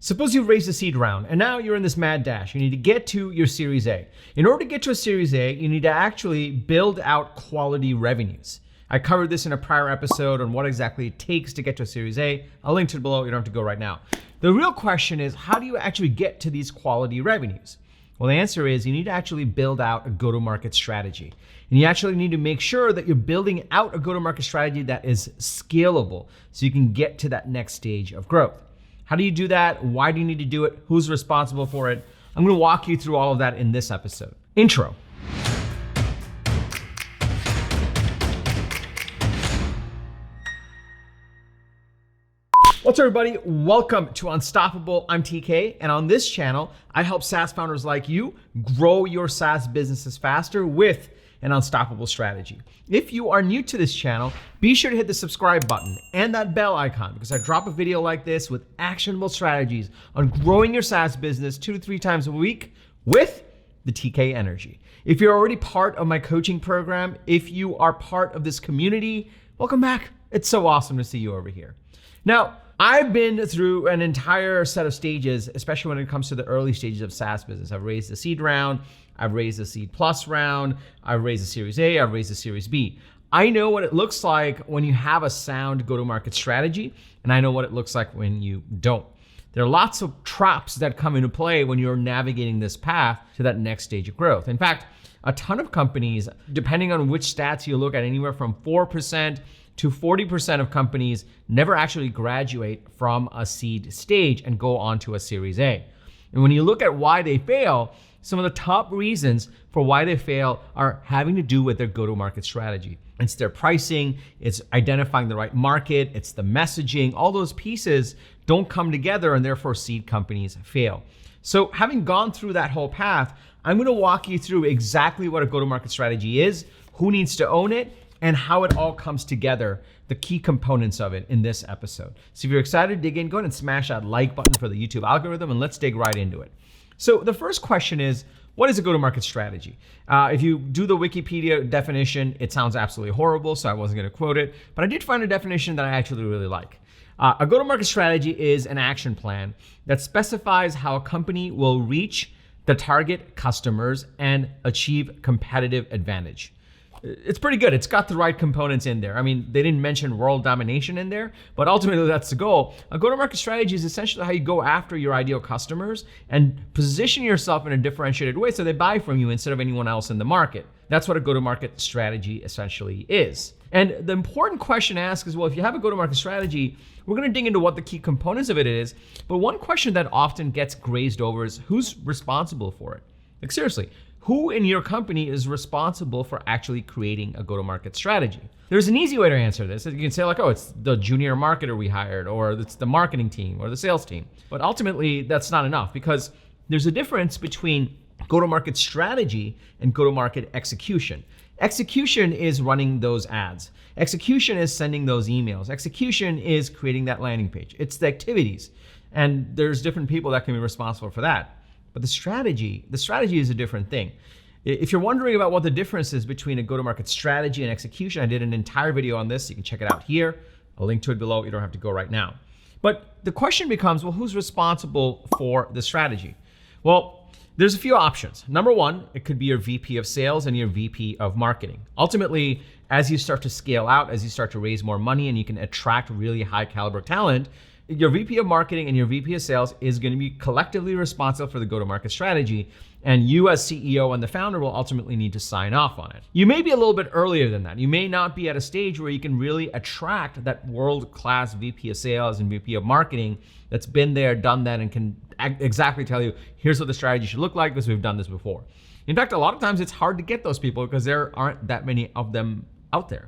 Suppose you've raised a seed round and now you're in this mad dash. You need to get to your Series A. In order to get to a Series A, you need to actually build out quality revenues. I covered this in a prior episode on what exactly it takes to get to a Series A. I'll link to it below. You don't have to go right now. The real question is, how do you actually get to these quality revenues? Well, the answer is you need to actually build out a go-to-market strategy. And you actually need to make sure that you're building out a go-to-market strategy that is scalable so you can get to that next stage of growth. How do you do that? Why do you need to do it? Who's responsible for it? I'm gonna walk you through all of that in this episode. Intro. What's up, everybody? Welcome to Unstoppable. I'm TK, and on this channel, I help SaaS founders like you grow your SaaS businesses faster with an unstoppable strategy. If you are new to this channel, be sure to hit the subscribe button and that bell icon because I drop a video like this with actionable strategies on growing your SaaS business 2 to 3 times a week with the TK energy. If you're already part of my coaching program, if you are part of this community, welcome back. It's so awesome to see you over here. Now, I've been through an entire set of stages, especially when it comes to the early stages of SaaS business. I've raised a seed round, I've raised a seed plus round, I've raised a Series A, I've raised a Series B. I know what it looks like when you have a sound go-to-market strategy, and I know what it looks like when you don't. There are lots of traps that come into play when you're navigating this path to that next stage of growth. In fact, a ton of companies, depending on which stats you look at, anywhere from 4% to 40% of companies never actually graduate from a seed stage and go on to a Series A. And when you look at why they fail, some of the top reasons for why they fail are having to do with their go-to-market strategy. It's their pricing, it's identifying the right market, it's the messaging. All those pieces don't come together and therefore seed companies fail. So having gone through that whole path, I'm gonna walk you through exactly what a go-to-market strategy is, who needs to own it, and how it all comes together, the key components of it in this episode. So if you're excited to dig in, go ahead and smash that like button for the YouTube algorithm and let's dig right into it. So the first question is, what is a go-to-market strategy? If you do the Wikipedia definition, it sounds absolutely horrible, so I wasn't gonna quote it, but I did find a definition that I actually really like. A go-to-market strategy is an action plan that specifies how a company will reach the target customers and achieve competitive advantage. It's pretty good. It's got the right components in there. I mean, they didn't mention world domination in there, but ultimately that's the goal. A go-to-market strategy is essentially how you go after your ideal customers and position yourself in a differentiated way so they buy from you instead of anyone else in the market. That's what a go-to-market strategy essentially is. And the important question to ask is, well, if you have a go-to-market strategy, we're gonna dig into what the key components of it is, but one question that often gets grazed over is who's responsible for it? Like seriously, who in your company is responsible for actually creating a go-to-market strategy? There's an easy way to answer this. You can say like, oh, it's the junior marketer we hired, or it's the marketing team or the sales team. But ultimately that's not enough because there's a difference between go-to-market strategy and go-to-market execution. Execution is running those ads. Execution is sending those emails. Execution is creating that landing page. It's the activities. And there's different people that can be responsible for that. But the strategy is a different thing. If you're wondering about what the difference is between a go-to-market strategy and execution, I did an entire video on this. You can check it out here. I'll link to it below. You don't have to go right now. But the question becomes, well, who's responsible for the strategy? Well, there's a few options. Number one, it could be your VP of sales and your VP of marketing. Ultimately, as you start to scale out, as you start to raise more money and you can attract really high caliber talent, your VP of marketing and your VP of sales is going to be collectively responsible for the go-to-market strategy, and you as CEO and the founder will ultimately need to sign off on it. You may be a little bit earlier than that. You may not be at a stage where you can really attract that world-class VP of sales and VP of marketing that's been there, done that, and can exactly tell you, here's what the strategy should look like because we've done this before. In fact, a lot of times it's hard to get those people because there aren't that many of them out there.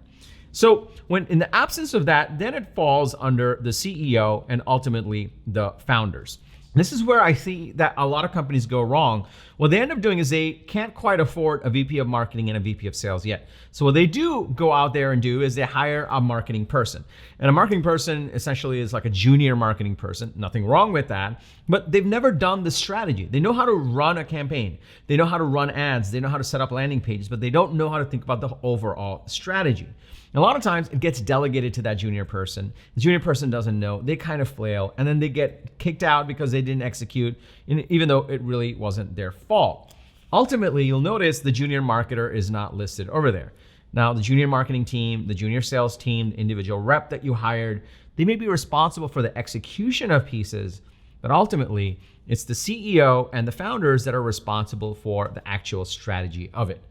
So when in the absence of that, then it falls under the CEO and ultimately the founders. This is where I see that a lot of companies go wrong. What they end up doing is they can't quite afford a VP of marketing and a VP of sales yet. So what they do go out there and do is they hire a marketing person. And a marketing person essentially is like a junior marketing person. Nothing wrong with that, but they've never done the strategy. They know how to run a campaign. They know how to run ads. They know how to set up landing pages, but they don't know how to think about the overall strategy. And a lot of times it gets delegated to that junior person. The junior person doesn't know, they kind of flail, and then they get kicked out because they didn't execute, even though it really wasn't their fault. Ultimately, you'll notice the junior marketer is not listed over there. Now, the junior marketing team, the junior sales team, the individual rep that you hired, they may be responsible for the execution of pieces, but ultimately, it's the CEO and the founders that are responsible for the actual strategy of it.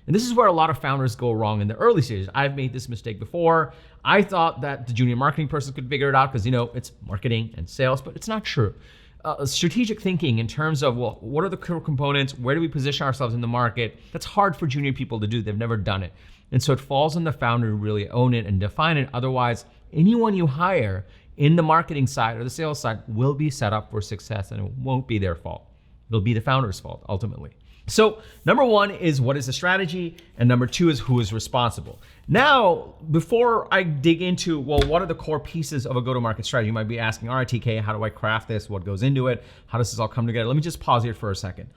And this is where a lot of founders go wrong in the early stages. I've made this mistake before. I thought that the junior marketing person could figure it out because, it's marketing and sales, but it's not true. Strategic thinking in terms of, well, what are the core components? Where do we position ourselves in the market? That's hard for junior people to do. They've never done it. And so it falls on the founder to really own it and define it. Otherwise, anyone you hire in the marketing side or the sales side will be set up for success, and it won't be their fault. It'll be the founder's fault ultimately. So number one is, what is the strategy? And number two is, who is responsible? Now, before I dig into, well, what are the core pieces of a go-to-market strategy? You might be asking, all right, TK, how do I craft this? What goes into it? How does this all come together? Let me just pause here for a second.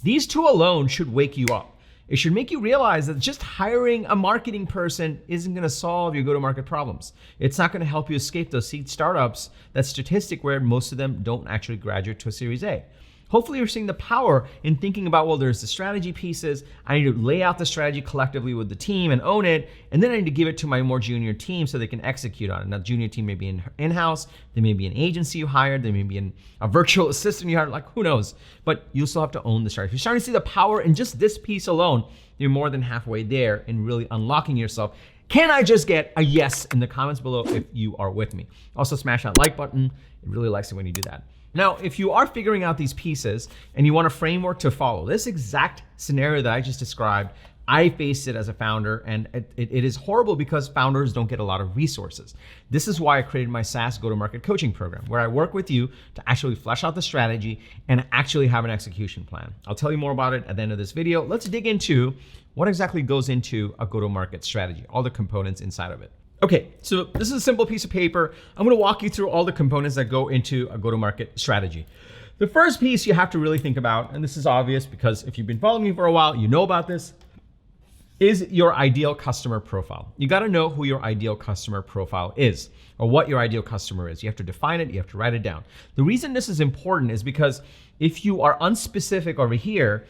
These two alone should wake you up. It should make you realize that just hiring a marketing person isn't gonna solve your go-to-market problems. It's not gonna help you escape those seed startups, that statistic where most of them don't actually graduate to a Series A. Hopefully you're seeing the power in thinking about, well, there's the strategy pieces. I need to lay out the strategy collectively with the team and own it. And then I need to give it to my more junior team so they can execute on it. Now, junior team may be in-house. They may be an agency you hired. They may be a virtual assistant you hired, like who knows? But you still have to own the strategy. If you're starting to see the power in just this piece alone, you're more than halfway there in really unlocking yourself. Can I just get a yes in the comments below if you are with me? Also smash that like button. It really likes it when you do that. Now, if you are figuring out these pieces and you want a framework to follow, this exact scenario that I just described, I faced it as a founder, and it is horrible because founders don't get a lot of resources. This is why I created my SaaS Go-To-Market coaching program, where I work with you to actually flesh out the strategy and actually have an execution plan. I'll tell you more about it at the end of this video. Let's dig into what exactly goes into a go-to-market strategy, all the components inside of it. Okay, so this is a simple piece of paper. I'm gonna walk you through all the components that go into a go-to-market strategy. The first piece you have to really think about, and this is obvious because if you've been following me for a while, you know about this, is your ideal customer profile. You gotta know who your ideal customer profile is, or what your ideal customer is. You have to define it, you have to write it down. The reason this is important is because if you are unspecific over here,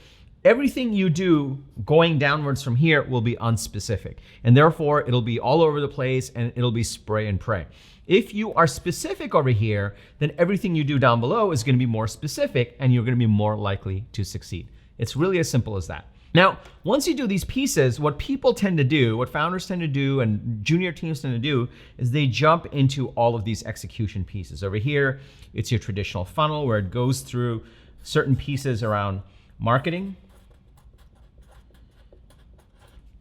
everything you do going downwards from here will be unspecific, and therefore it'll be all over the place and it'll be spray and pray. If you are specific over here, then everything you do down below is gonna be more specific and you're gonna be more likely to succeed. It's really as simple as that. Now, once you do these pieces, what people tend to do, what founders tend to do and junior teams tend to do is they jump into all of these execution pieces. Over here, it's your traditional funnel where it goes through certain pieces around marketing,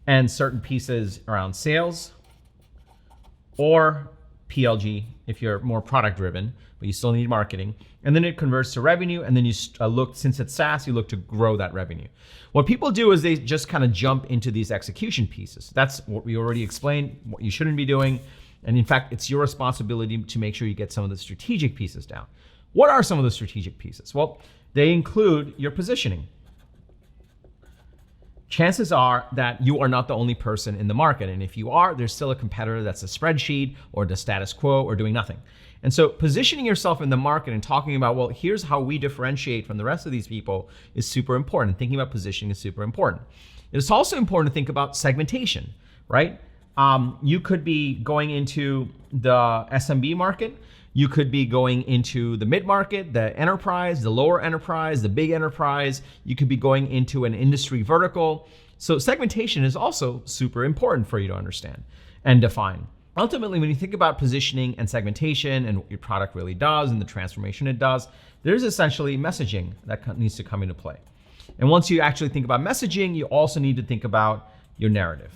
and certain pieces around sales, or PLG if you're more product driven, but you still need marketing. And then it converts to revenue, and then you look, since it's SaaS, you look to grow that revenue. What people do is they just kind of jump into these execution pieces. That's what we already explained, what you shouldn't be doing. And in fact, it's your responsibility to make sure you get some of the strategic pieces down. What are some of the strategic pieces? Well, they include your positioning. Chances are that you are not the only person in the market. And if you are, there's still a competitor that's a spreadsheet or the status quo or doing nothing. And so positioning yourself in the market and talking about, well, here's how we differentiate from the rest of these people is super important. Thinking about positioning is super important. It's also important to think about segmentation, right? You could be going into the SMB market. You could be going into the mid-market, the enterprise, the lower enterprise, the big enterprise. You could be going into an industry vertical. So segmentation is also super important for you to understand and define. Ultimately, when you think about positioning and segmentation and what your product really does and the transformation it does, there's essentially messaging that needs to come into play. And once you actually think about messaging, you also need to think about your narrative.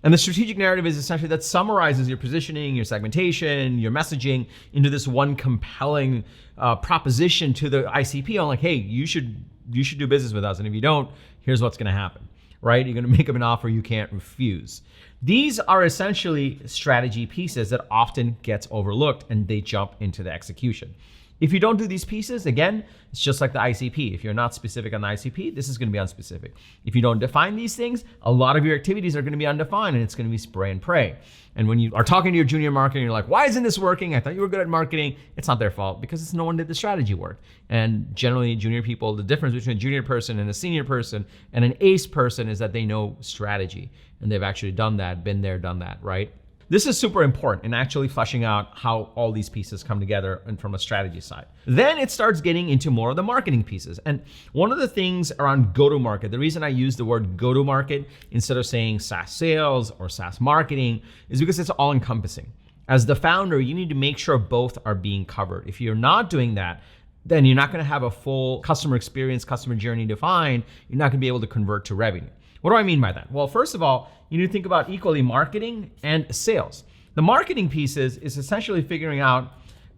And the strategic narrative is essentially that summarizes your positioning, your segmentation, your messaging into this one compelling proposition to the ICP on like, hey, you should do business with us. And if you don't, here's what's gonna happen, right? You're gonna make them an offer you can't refuse. These are essentially strategy pieces that often gets overlooked and they jump into the execution. If you don't do these pieces, again, it's just like the ICP. If you're not specific on the ICP, this is going to be unspecific. If you don't define these things, a lot of your activities are going to be undefined and it's going to be spray and pray. And when you are talking to your junior marketer, you're like, why isn't this working? I thought you were good at marketing. It's not their fault because no one did the strategy work. And generally junior people, the difference between a junior person and a senior person and an ace person is that they know strategy and they've actually done that, been there, done that, right? This is super important in actually fleshing out how all these pieces come together and from a strategy side. Then it starts getting into more of the marketing pieces. And one of the things around go-to-market, the reason I use the word go-to-market instead of saying SaaS sales or SaaS marketing is because it's all encompassing. As the founder, you need to make sure both are being covered. If you're not doing that, then you're not going to have a full customer experience, customer journey defined. You're not going to be able to convert to revenue. What do I mean by that? Well, first of all, you need to think about equally marketing and sales. The marketing pieces is essentially figuring out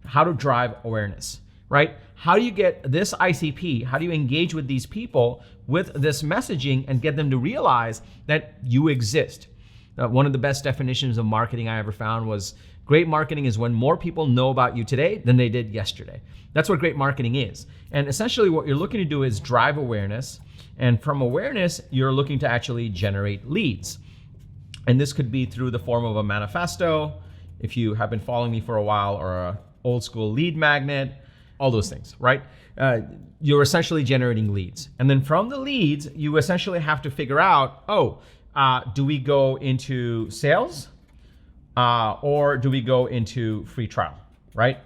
how to drive awareness, right? How do you get this ICP? How do you engage with these people with this messaging and get them to realize that you exist? One of the best definitions of marketing I ever found was great marketing is when more people know about you today than they did yesterday. That's what great marketing is. And essentially what you're looking to do is drive awareness. And from awareness, you're looking to actually generate leads. And this could be through the form of a manifesto, if you have been following me for a while, or an old school lead magnet, all those things, right? You're essentially generating leads. And then from the leads, you essentially have to figure out, do we go into sales or do we go into free trial, right?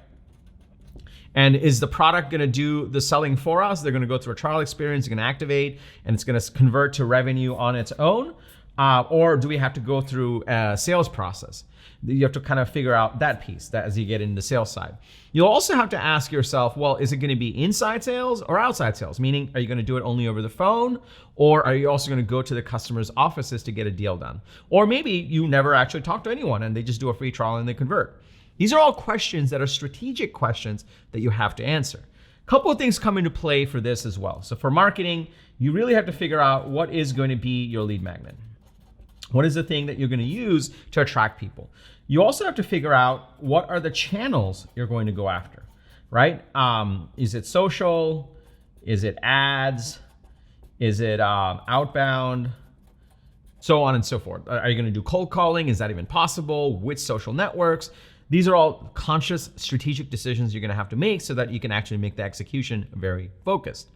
And is the product going to do the selling for us? They're going to go through a trial experience, they're going to activate, and it's going to convert to revenue on its own? Or do we have to go through a sales process? You have to kind of figure out that piece as you get into the sales side. You'll also have to ask yourself, well, is it going to be inside sales or outside sales? Meaning, are you going to do it only over the phone? Or are you also going to go to the customer's offices to get a deal done? Or maybe you never actually talk to anyone and they just do a free trial and they convert. These are all questions that are strategic questions that you have to answer. A couple of things come into play for this as well. So for marketing, you really have to figure out what is going to be your lead magnet. What is the thing that you're going to use to attract people? You also have to figure out what are the channels you're going to go after, right? Is it social? Is it ads? Is it outbound? So on and so forth. Are you going to do cold calling? Is that even possible? Which social networks? These are all conscious strategic decisions you're going to have to make so that you can actually make the execution very focused.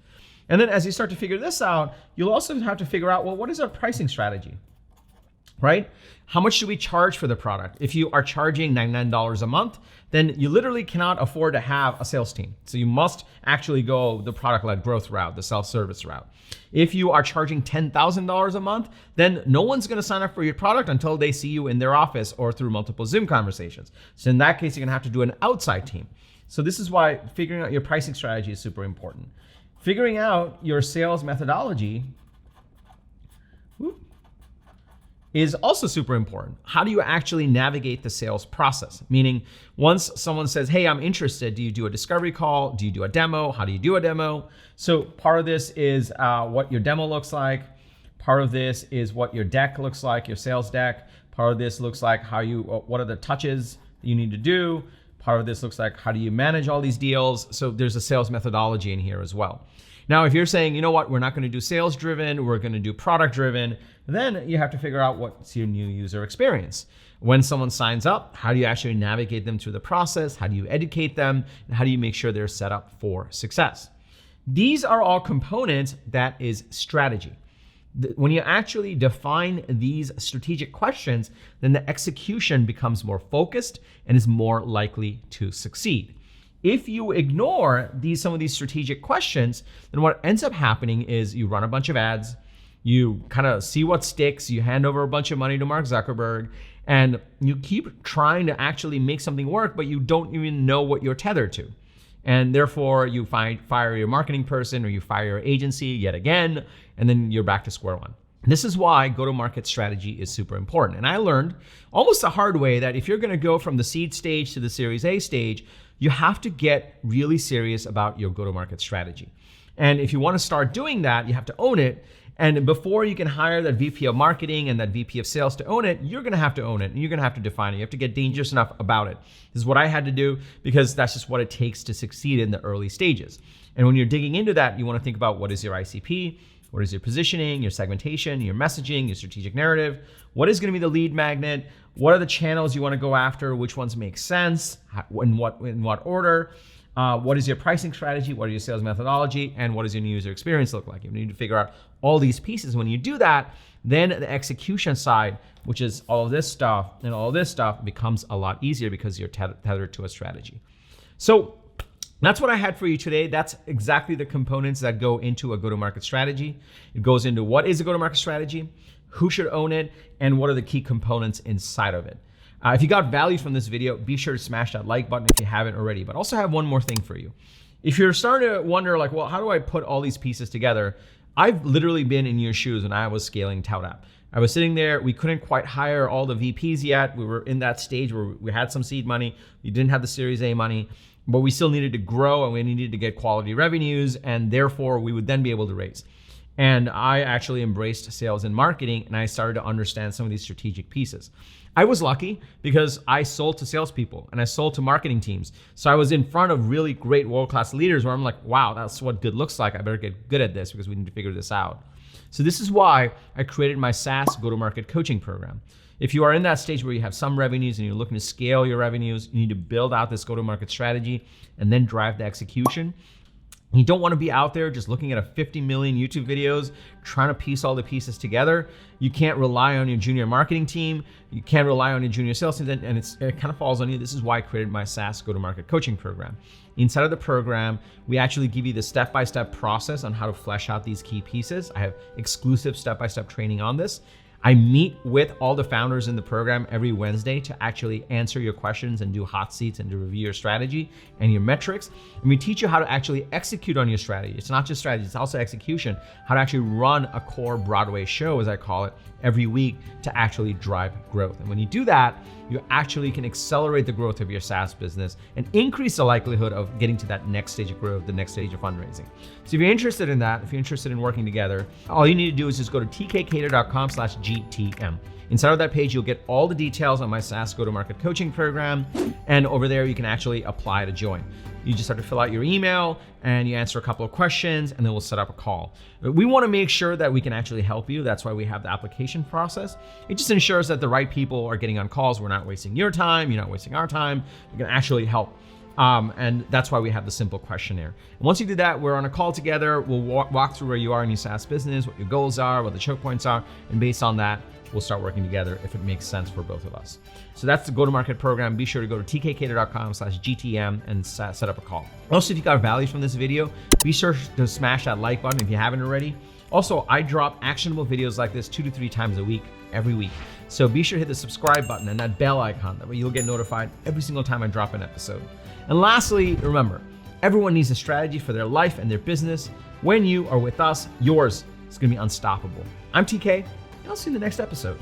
And then as you start to figure this out, you'll also have to figure out, well, what is our pricing strategy, right? How much should we charge for the product? If you are charging $99 a month, then you literally cannot afford to have a sales team. So you must actually go the product-led growth route, the self-service route. If you are charging $10,000 a month, then no one's going to sign up for your product until they see you in their office or through multiple Zoom conversations. So in that case, you're going to have to do an outside team. So this is why figuring out your pricing strategy is super important. Figuring out your sales methodology is also super important. How do you actually navigate the sales process? Meaning, once someone says, hey, I'm interested, do you do a discovery call? Do you do a demo? How do you do a demo? So part of this is what your demo looks like. Part of this is what your deck looks like, your sales deck. Part of this looks like what are the touches you need to do. Part of this looks like how do you manage all these deals? So there's a sales methodology in here as well. Now, if you're saying, you know what, we're not going to do sales driven, we're going to do product driven, then you have to figure out what's your new user experience. When someone signs up, how do you actually navigate them through the process? How do you educate them? And how do you make sure they're set up for success? These are all components that is strategy. When you actually define these strategic questions, then the execution becomes more focused and is more likely to succeed. If you ignore some of these strategic questions, then what ends up happening is you run a bunch of ads, you kind of see what sticks, you hand over a bunch of money to Mark Zuckerberg, and you keep trying to actually make something work, but you don't even know what you're tethered to. And therefore you fire your marketing person or you fire your agency yet again, and then you're back to square one. This is why go-to-market strategy is super important. And I learned almost the hard way that if you're going to go from the seed stage to the Series A stage, you have to get really serious about your go-to-market strategy. And if you want to start doing that, you have to own it. And before you can hire that VP of marketing and that VP of sales to own it, you're gonna have to own it and you're gonna have to define it. You have to get dangerous enough about it. This is what I had to do because that's just what it takes to succeed in the early stages. And when you're digging into that, you wanna think about what is your ICP, what is your positioning, your segmentation, your messaging, your strategic narrative, what is gonna be the lead magnet, what are the channels you wanna go after, which ones make sense, in what order, what is your pricing strategy, what are your sales methodology, and what does your user experience look like? You need to figure out all these pieces. When you do that, then the execution side, which is all of this stuff and all of this stuff, becomes a lot easier because you're tethered to a strategy. So that's what I had for you today. That's exactly the components that go into a go-to-market strategy. It goes into what is a go-to-market strategy, who should own it, and what are the key components inside of it. If you got value from this video, be sure to smash that like button if you haven't already. But also have one more thing for you. If you're starting to wonder like, well, how do I put all these pieces together? I've literally been in your shoes when I was scaling ToutApp. I was sitting there, we couldn't quite hire all the VPs yet. We were in that stage where we had some seed money, we didn't have the Series A money, but we still needed to grow and we needed to get quality revenues, and therefore we would then be able to raise. And I actually embraced sales and marketing, and I started to understand some of these strategic pieces. I was lucky because I sold to salespeople and I sold to marketing teams. So I was in front of really great world-class leaders where I'm like, wow, that's what good looks like. I better get good at this because we need to figure this out. So this is why I created my SaaS Go-To-Market coaching program. If you are in that stage where you have some revenues and you're looking to scale your revenues, you need to build out this go-to-market strategy and then drive the execution. You don't want to be out there just looking at 50 million YouTube videos, trying to piece all the pieces together. You can't rely on your junior marketing team. You can't rely on your junior sales team, and it kind of falls on you. This is why I created my SaaS Go-To-Market coaching program. Inside of the program, we actually give you the step-by-step process on how to flesh out these key pieces. I have exclusive step-by-step training on this. I meet with all the founders in the program every Wednesday to actually answer your questions and do hot seats and to review your strategy and your metrics. And we teach you how to actually execute on your strategy. It's not just strategy, it's also execution, how to actually run a core Broadway show, as I call it, every week to actually drive growth. And when you do that, you actually can accelerate the growth of your SaaS business and increase the likelihood of getting to that next stage of growth, the next stage of fundraising. So if you're interested in that, if you're interested in working together, all you need to do is just go to tkkader.com/GTM. Inside of that page, you'll get all the details on my SaaS Go-To-Market coaching program. And over there, you can actually apply to join. You just have to fill out your email and you answer a couple of questions and then we'll set up a call. We want to make sure that we can actually help you. That's why we have the application process. It just ensures that the right people are getting on calls. We're not wasting your time. You're not wasting our time. We can actually help. And that's why we have the simple questionnaire. And once you do that, we're on a call together. We'll walk through where you are in your SaaS business, what your goals are, what the choke points are. And based on that, we'll start working together if it makes sense for both of us. So that's the go-to-market program. Be sure to go to tkkader.com/GTM and set up a call. Also, if you got value from this video, be sure to smash that like button if you haven't already. Also, I drop actionable videos like this 2 to 3 times a week, every week. So be sure to hit the subscribe button and that bell icon. That way you'll get notified every single time I drop an episode. And lastly, remember, everyone needs a strategy for their life and their business. When you are with us, yours is gonna be unstoppable. I'm TK. I'll see you in the next episode.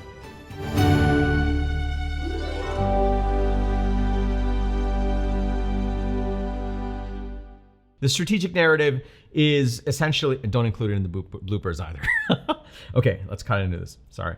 The strategic narrative is essentially, don't include it in the bloopers either. Okay, let's cut into this. Sorry.